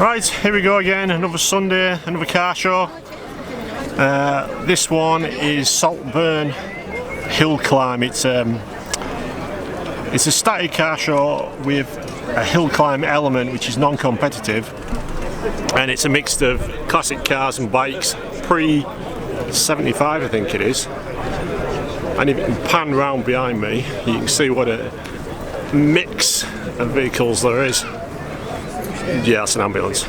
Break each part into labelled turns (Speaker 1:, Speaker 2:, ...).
Speaker 1: Right, here we go again, another Sunday, another car show. This one is Saltburn Hillclimb. It's a static car show with a hill climb element which is non-competitive, and it's a mix of classic cars and bikes, pre-75 I think it is. And if you can pan round behind me, you can see what a mix of vehicles there is. Yeah, that's an ambulance.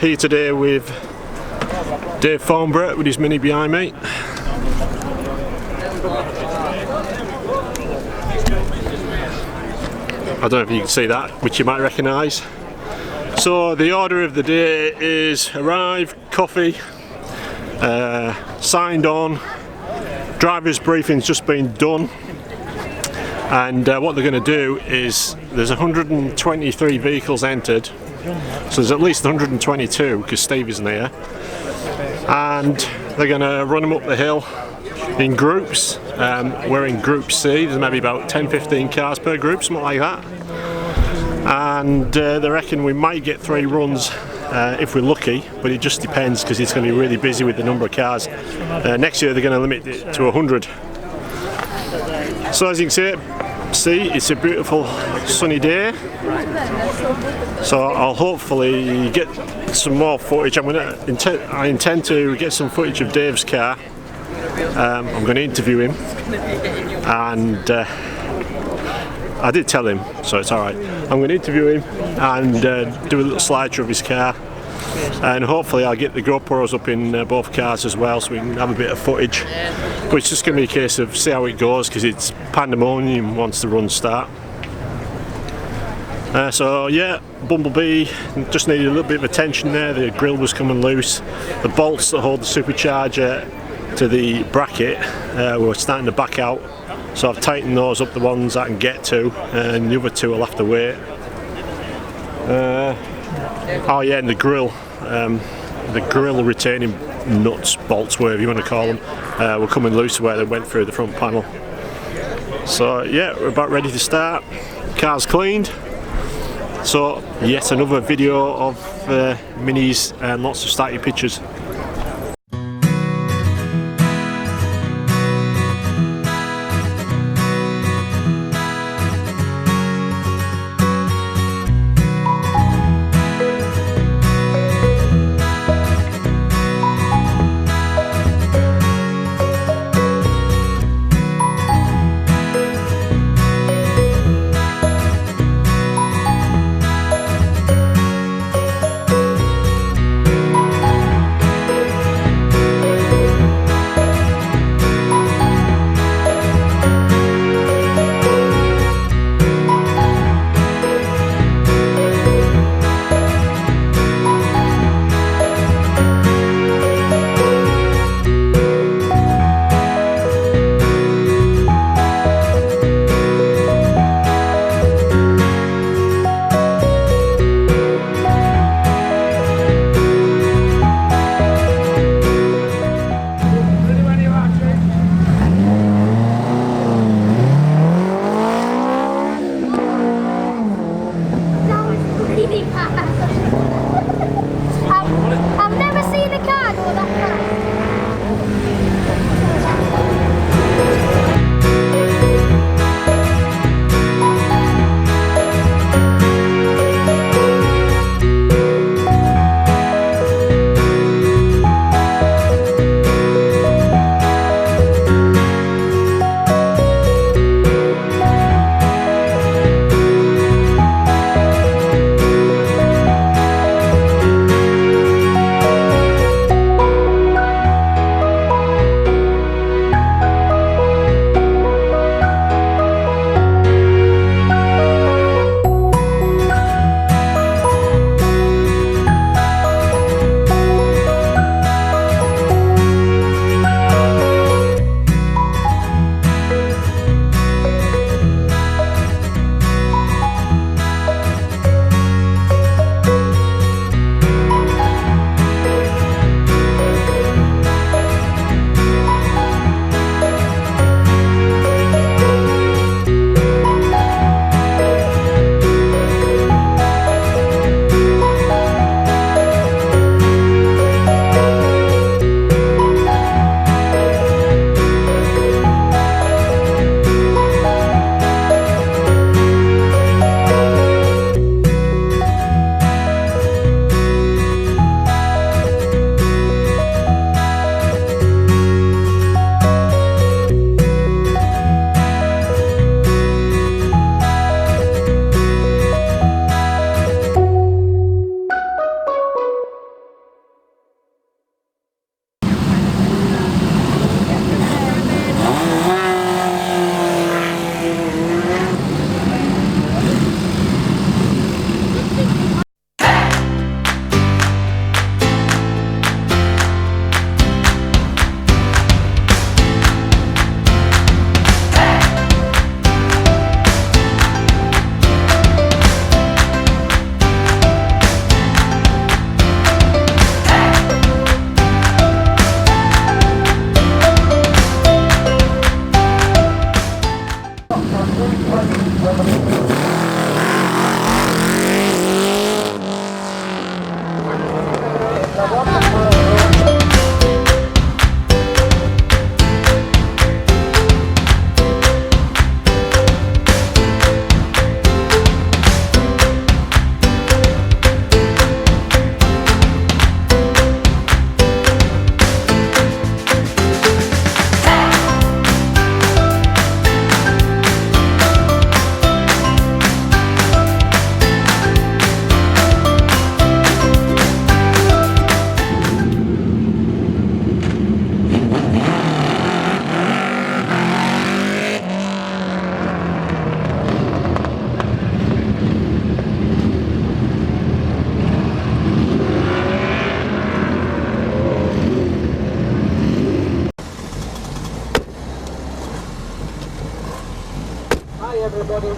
Speaker 1: Here today with Dave Thornborough with his Mini behind me. I don't know if you can see that, which you might recognise. So the order of the day is arrive, coffee, signed on, driver's briefing's just been done, and what they're going to do is there's 123 vehicles entered, so there's at least 122 because Steve isn't here, and they're going to run them up the hill in groups. We're in Group C, there's maybe about 10-15 cars per group, something like that, and they reckon we might get 3 runs if we're lucky, but it just depends because it's going to be really busy with the number of cars. Next year they're going to limit it to 100. So as you can see, it's a beautiful sunny day, so I'll hopefully get some more footage. I intend to get some footage of Dave's car. I'm going to interview him, and I did tell him, so it's alright. I'm going to interview him and do a little slideshow of his car, and hopefully I'll get the GoPros up in both cars as well, so we can have a bit of footage. But it's just going to be a case of see how it goes, because it's pandemonium once the runs start. So yeah, Bumblebee just needed a little bit of attention there. The grill was coming loose. The bolts that hold the supercharger to the bracket were starting to back out, so I've tightened those up, the ones I can get to, and the other 2 will have to wait. Oh yeah, and the grill retaining nuts, bolts, whatever you want to call them, were coming loose where they went through the front panel. So yeah, we're about ready to start. Car's cleaned. So yet another video of Minis and lots of static pictures.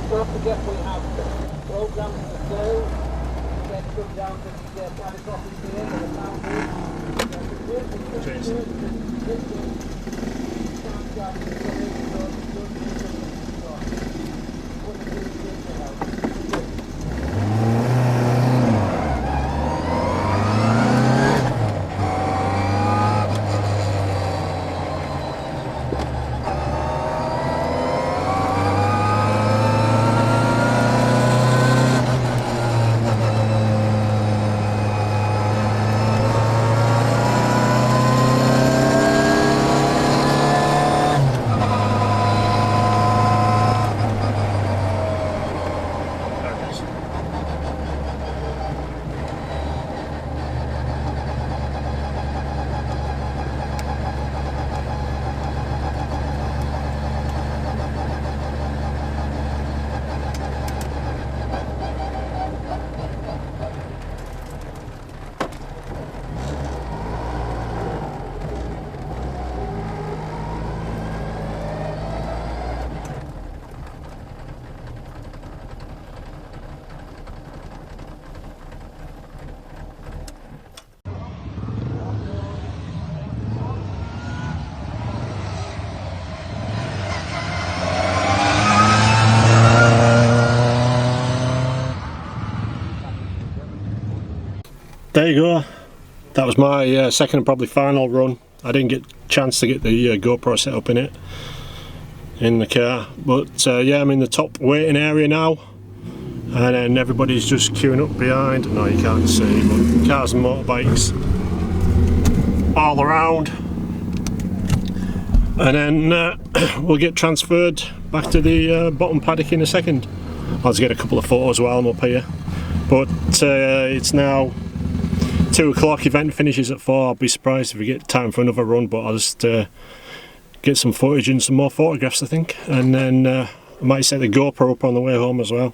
Speaker 2: Don't forget we have programs to do. Get come down to the private office here at the town
Speaker 1: There you go. That was my second and probably final run. I didn't get a chance to get the GoPro set up in the car, but yeah, I'm in the top waiting area now, and then everybody's just queuing up behind. No, you can't see, but cars and motorbikes all around, and then we'll get transferred back to the bottom paddock in a second. I'll just get a couple of photos while I'm up here, but it's now 2 o'clock, event finishes at 4. I'll be surprised if we get time for another run, but I'll just get some footage and some more photographs, I think, and then I might set the GoPro up on the way home as well.